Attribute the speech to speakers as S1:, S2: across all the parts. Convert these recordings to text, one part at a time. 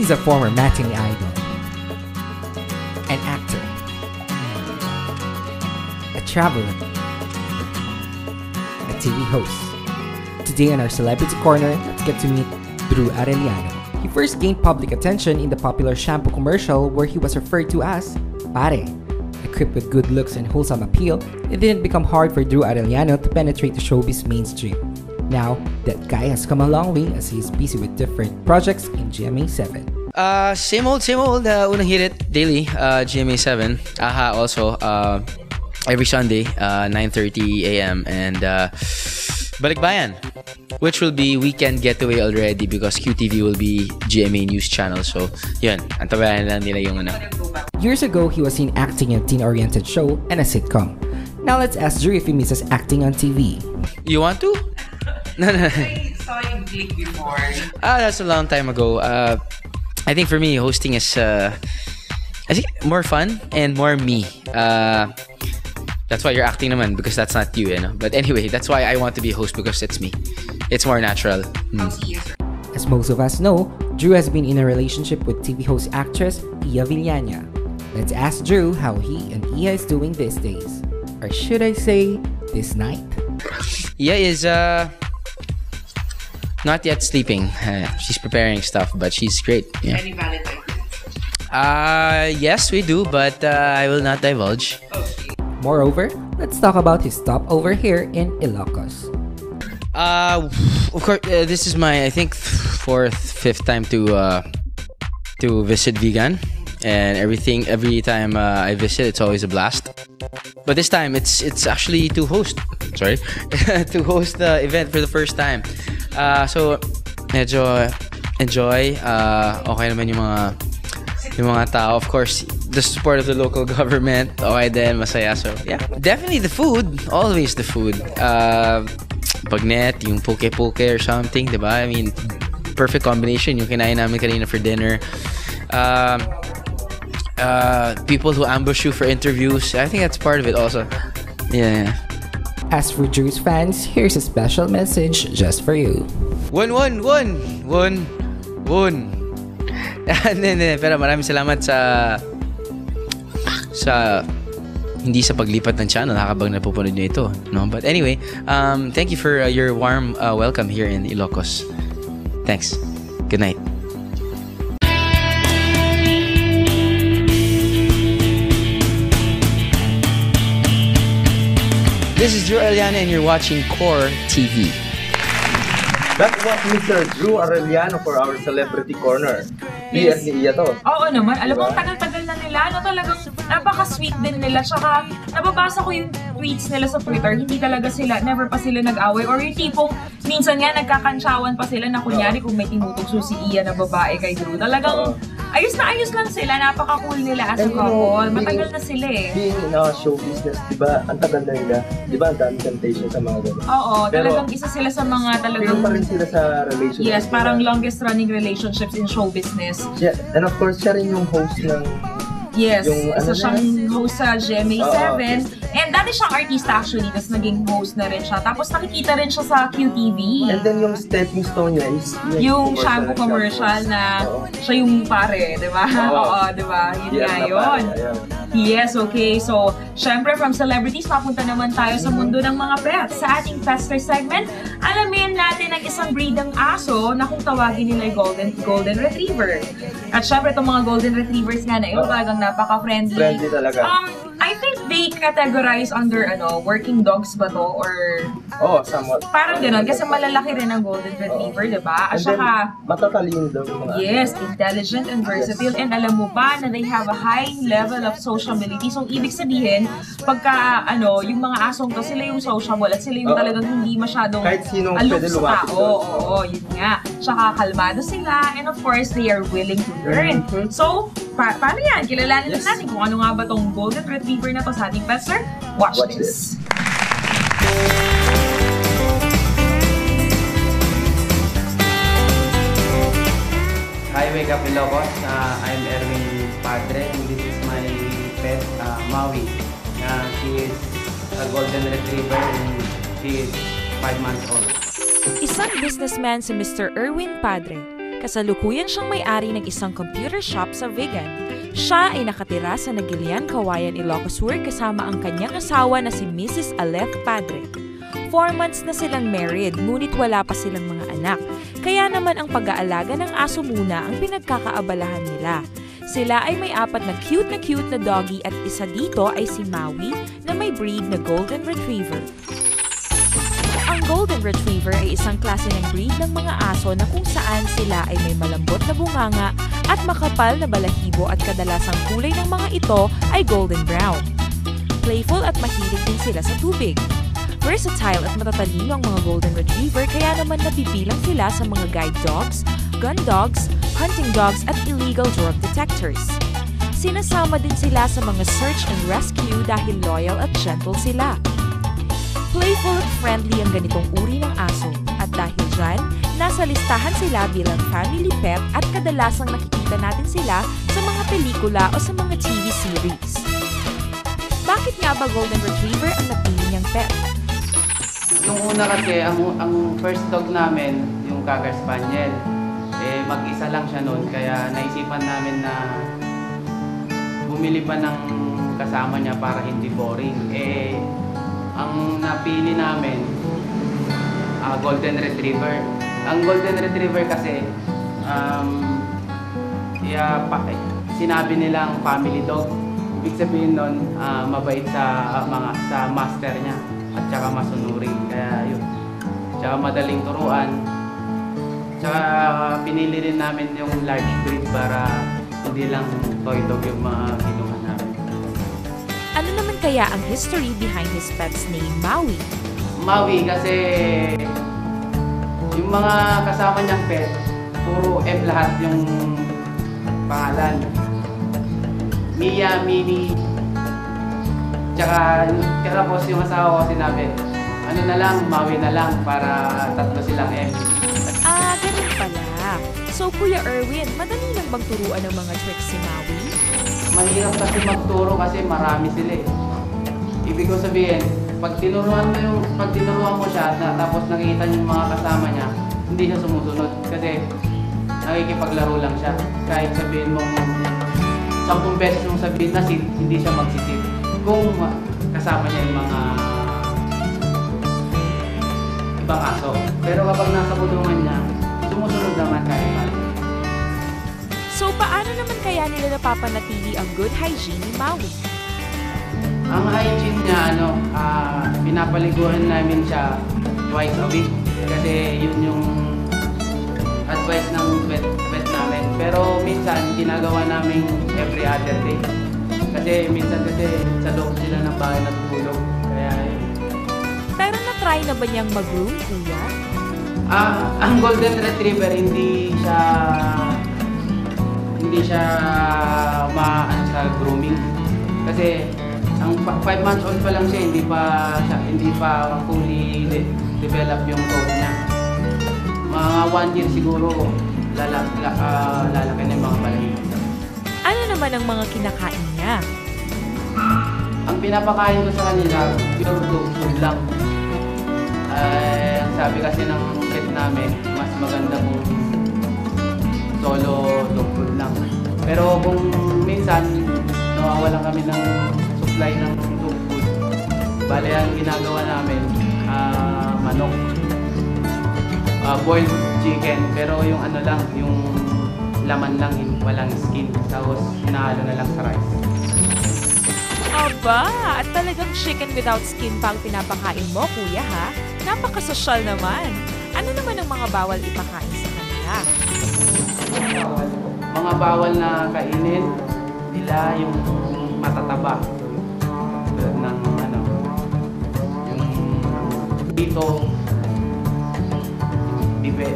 S1: He's a former matinee idol, an actor, a traveler, a TV host. Today on our Celebrity Corner, let's get to meet Drew Arellano. He first gained public attention in the popular shampoo commercial where he was referred to as Pare. Equipped with good looks and wholesome appeal, it didn't become hard for Drew Arellano to penetrate the showbiz mainstream. Now, that guy has come a long way as he is busy with different projects in GMA7.
S2: Same old, unang hirit daily, GMA7. AHA also, every Sunday, 9:30 a.m. and Balikbayan, which will be weekend getaway already because QTV will be GMA News Channel. So, yun, antabayan lang nila yung ano.
S1: Years ago, he was seen acting in a teen-oriented show and a sitcom. Now let's ask Drew if he misses acting on TV.
S2: You want to? No.
S3: I saw you Blink before.
S2: That's a long time ago. I think for me, hosting is I think more fun and more me. That's why you're acting naman because that's not you, you know. But anyway, that's why I want to be a host because it's me. It's more natural.
S1: As most of us know, Drew has been in a relationship with TV host actress Iya Villania. Let's ask Drew how he and Iya is doing these days. Or should I say, this night?
S2: Iya is not yet sleeping. She's preparing stuff, but she's great. Yeah.
S3: Any Valentine's?
S2: Yes, we do, but I will not divulge.
S1: Moreover, let's talk about his stopover here in Ilocos.
S2: Of course, this is my, I think, fifth time to visit Vigan, and every time I visit, it's always a blast. But this time, it's actually to host. Sorry, to host the event for the first time. So medyo enjoy. Okay naman yung mga tao. Of course, the support of the local government. Okay din, masaya. So yeah, definitely the food. Always the food. Bagnet, yung poke or something, diba? I mean, perfect combination. Yung kinain namin kanina for dinner. People who ambush you for interviews. I think that's part of it also. Yeah.
S1: As for Drew's fans, here's a special message just for you.
S2: Won. Pero maraming salamat sa hindi sa paglipat ng channel habang napupunod nyo ito, no? But anyway, thank you for your warm welcome here in Ilocos. Thanks. Good night. This is Drew Arellano and you're watching Core TV.
S4: That was Mr. Drew Arellano for our Celebrity Corner. Yes. Ni Iya to.
S3: Oo naman. Alam mo, tagal-tagal na nila. Talagang napaka-sweet din nila. Tsaka, nababasa ko yung tweets nila sa Twitter. Hindi talaga sila, never pa sila nag-away. Or yung tipong, minsan nga, nagkakansyawan pa sila na kunyari kung may tinutugso si Iya na babae kay Drew. Talagang, ayos lang sila. Napaka-cool nila as a couple. Matagal na sila eh.
S4: Being in a show business, diba, ang tagal na nila. Diba, ang dami temptation sa mga gano'n.
S3: Oo, talagang isa sila sa mga talagang...
S4: Pero pa rin sila sa relationship.
S3: Yes, parang longest running relationships in show business.
S4: Yeah, and of course, siya rin yung host ng...
S3: Yes,
S4: yung,
S3: isa siyang host sa GMA7. And dati siyang artista actually, tapos naging host na rin siya. Tapos nakikita rin siya sa QTV.
S4: And then yung stepping stone niya is...
S3: Yung shampoo commercial na siya yung pare, di ba? Oo, di ba? Yun nga yun. Yes, okay. So, syempre from celebrities, papunta naman tayo sa mundo ng mga pets. Sa ating Pester segment, alamin natin ang isang breed ng aso na kung tawagin nila Golden Retriever. At syempre itong mga Golden Retrievers nga na yun, talagang napaka-friendly.
S4: Friendly talaga.
S3: I think they categorize under working dogs ba to or
S4: somewhat.
S3: Parang gano'n kasi malalaki rin ang Golden Retriever, di ba? At saka
S4: matatalino daw yung mga
S3: yes, intelligent and versatile. And alam mo ba na they have a high level of sociability. So ibig sabihin, pagka yung mga asong to, sila yung sociable at sila yung talagang hindi masyadong
S4: kahit sinong
S3: aloof
S4: pwede
S3: sa
S4: lumapit.
S3: Oo, yun nga. Tsaka kalmado sila and of course they are willing to learn. So, paano yan? Kilalanin lang natin kung ano nga ba tong Golden Retriever na to sa ating Pester. Watch this.
S5: Hi, Wake Up Ilocos. I'm Erwin Padre and this is my pet, Maui. She is a Golden Retriever and she is 5 months old.
S6: Isang businessman si Mr. Erwin Padre. Kasalukuyan siyang may-ari ng isang computer shop sa Vigan. Siya ay nakatira sa Nagilian, Cauayan, Ilocos Sur kasama ang kanyang asawa na si Mrs. Aleth Padre. 4 months na silang married, ngunit wala pa silang mga anak. Kaya naman ang pag-aalaga ng aso muna ang pinagkakaabalahan nila. Sila ay may 4 na cute na doggy at isa dito ay si Maui na may breed na Golden Retriever. Ang Golden Retriever ay isang klase ng breed ng mga aso na kung saan sila ay may malambot na bunganga at makapal na balahibo at kadalasang kulay ng mga ito ay golden brown. Playful at mahilig din sila sa tubig. Versatile at matatalino ang mga Golden Retriever kaya naman nabibilang sila sa mga guide dogs, gun dogs, hunting dogs at illegal drug detectors. Sinasama din sila sa mga search and rescue dahil loyal at gentle sila. Playful at friendly ang ganitong uri ng aso at dahil dyan, nasa listahan sila bilang family pet at kadalasang nakikita natin sila sa mga pelikula o sa mga TV series. Bakit nga ba Golden Retriever ang napili niyang pet?
S5: Nung una kasi, ang first dog namin, yung Cocker Spaniel, mag-isa lang siya noon. Kaya naisipan namin na bumili pa ng kasama niya para hindi boring. Ang napili namin, Golden Retriever. Ang Golden Retriever kasi, sinabi nilang family dog. Ibig sabihin nun, mabait sa master niya at saka masunuring. Kaya yun. Tsaka madaling turuan. Tsaka pinili rin namin yung large breed para hindi lang toy dog yung mga kinuha namin.
S6: Ano naman kaya ang history behind his pet's name, Maui?
S5: Maui kasi yung mga kasama niyang pet, puro M lahat yung pangalan. Mia, Mini, tsaka tapos yung asawa ko sinabi, ano na lang, Maui na lang para tatlo silang M.
S6: Ganun pala. So, Kuya Erwin, madali lang bang turuan ng mga tricks si Maui?
S5: Mahirap kasi magturo kasi marami sila eh. Ibig ko sabihin, pag tinuruan mo siya tapos nakikita niyo yung mga kasama niya, hindi siya sumusunod kasi nakikipaglaro lang siya. Kahit sabihin mong 10 beses mong sabihin na sit, hindi siya magsisit. Kung kasama niya yung mga ibang aso. Pero kapag nasa kulungan niya, sumusunod naman kahit paano.
S6: So, paano naman kaya nila napapanatili ang good hygiene ni Maui?
S5: Ang hygiene niya, pinapaliguan namin siya twice a week. Kasi yun yung advice ng vet namin. Pero minsan, ginagawa namin every other day. Kasi minsan sa loob sila ng bahay natutulog. Kaya yun.
S6: Pero na-try na ba niyang mag-groom, Kuya?
S5: Ang Golden Retriever, hindi siya sa grooming. Kasi ang 5 months old pa lang siya, hindi pa fully develop yung coat niya. Mga 1 year siguro lalaki na yung mga balahibo.
S6: Ano naman ang mga kinakain niya?
S5: Ang pinapakain ko sa kanila, pure dog food lang. Ang sabi kasi ng pet namin, mas maganda kung solo dog food lang. Pero kung minsan, nawawalan kami ng supply ng dog food, bale ang ginagawa namin, manok, boiled chicken, pero yung ano lang, yung laman lang, walang skin, tapos hinahalo na lang sa rice.
S6: Aba, at talagang chicken without skin pa ang pinapakain mo, Kuya, ha? Napakasosyal naman. Ano naman ang mga bawal ipakain sa kanila?
S5: Mga bawal na kainin nila yung matataba. Tulad ng yung dito, bibe.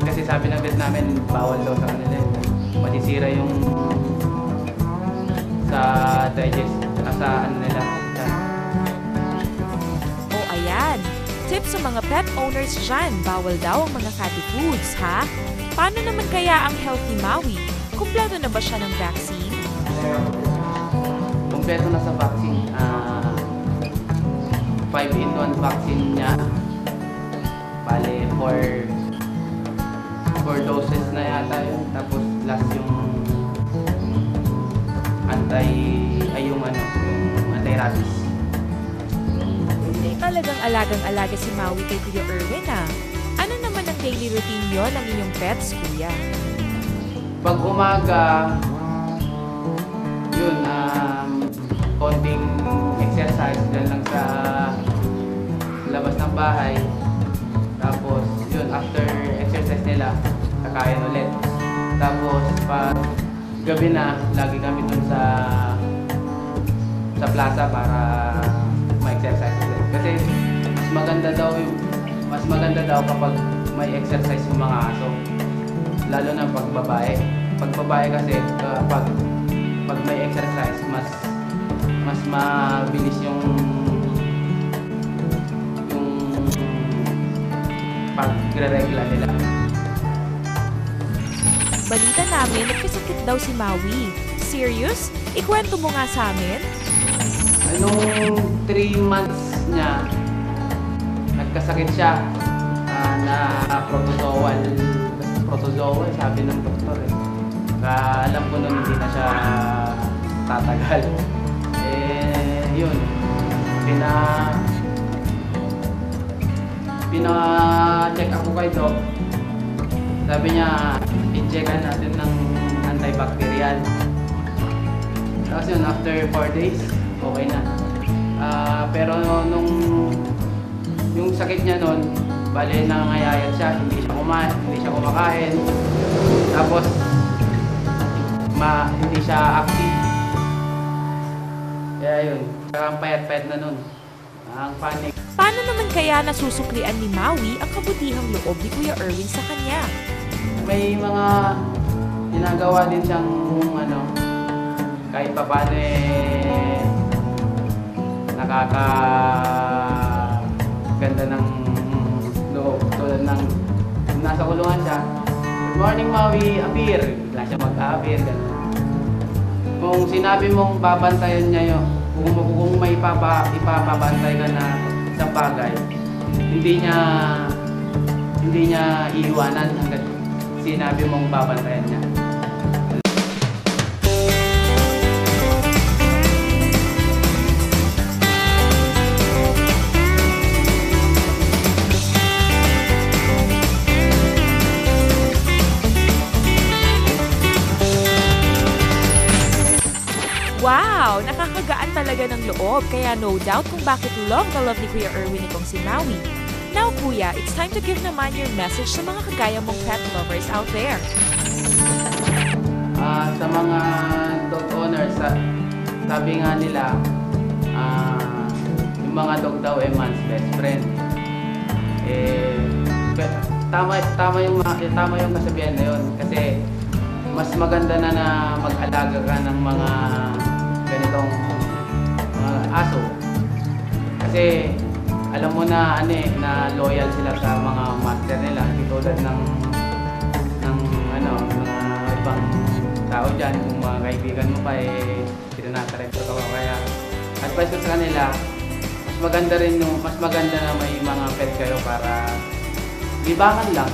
S5: Kasi sabi ng vet namin, bawal daw sa kanila. Masisira yung sa digest, sa nila.
S6: O ayan, tips sa mga pet owners dyan, bawal daw ang mga fatty foods, ha? Paano naman kaya ang healthy Maui? Kumpleto na ba siya ng vaccine?
S5: Kumpleto na sa vaccine. 5-in-1 vaccine niya. Bale, for 4 doses na yata yun. Tapos last yung yung anti-rabies.
S6: Talagang alagang-alaga si Maui kay Kuya Erwin ah. Ano naman ang daily routine nyo ng inyong pets, Kuya?
S5: Pag umaga, yun, konting exercise dyan lang sa labas ng bahay. Tapos, yun, after exercise nila, kakain ulit. Tapos, pag gabi na, lagi kami dun sa plaza para ma-exercise ulit. Kasi, mas maganda daw kapag may exercise yung mga aso. Lalo na pag babae. Pag babae kasi, pag may exercise, mas mabilis yung pagre-regla nila.
S6: Balita namin, nagkasakit daw si Maui. Serious? Ikwento mo nga sa amin?
S5: Nung 3 months niya, nagkasakit siya na protozoal, sabi ng doktor eh. Alam ko nun hindi na siya tatagal. Yun, pina-check ako kay Doc. Sabi niya, i-checkan natin ng antibacterial. Tapos yun, after 4 days, okay na. Pero yung sakit niya nun, bale nangangayayat siya, hindi siya kumakain. Tapos, hindi siya active. Kaya yun, parang payat-payat na nun. Ang panic.
S6: Paano naman kaya nasusuklian ni Maui ang kabutihang loob ni Kuya Erwin sa kanya?
S5: May mga ginagawa din siyang kahit pa paano nakakaganda ng loob. Tulad ng nasa kulungan siya, "Good morning, Maui, appear." Bigla siya mag-appear. Kung sinabi mong babantayan niya yun, kung may ipapabantay ka na isang bagay, hindi niya iiwanan hanggang sinabi mong babantayan niya.
S6: Wow! Nakakagaan talaga ng loob, kaya no doubt kung bakit love na love ni Kuya Erwin itong si Maui. Now, Kuya, it's time to give naman your message sa mga kagaya mong pet lovers out there.
S5: Sa mga dog owners, sabi nga nila, yung mga dog daw ay man's best friend. Tama yung kasabihan na yun, kasi mas maganda na mag-alaga ka ng mga ganitong mga aso. Kasi alam mo na na loyal sila sa mga master nila, tulad ng mga ibang tao dyan. Kung mga kaibigan mo pa tinatareto ka, kaya advice ko sa kanila, mas maganda na may mga pet kayo para libangan lang.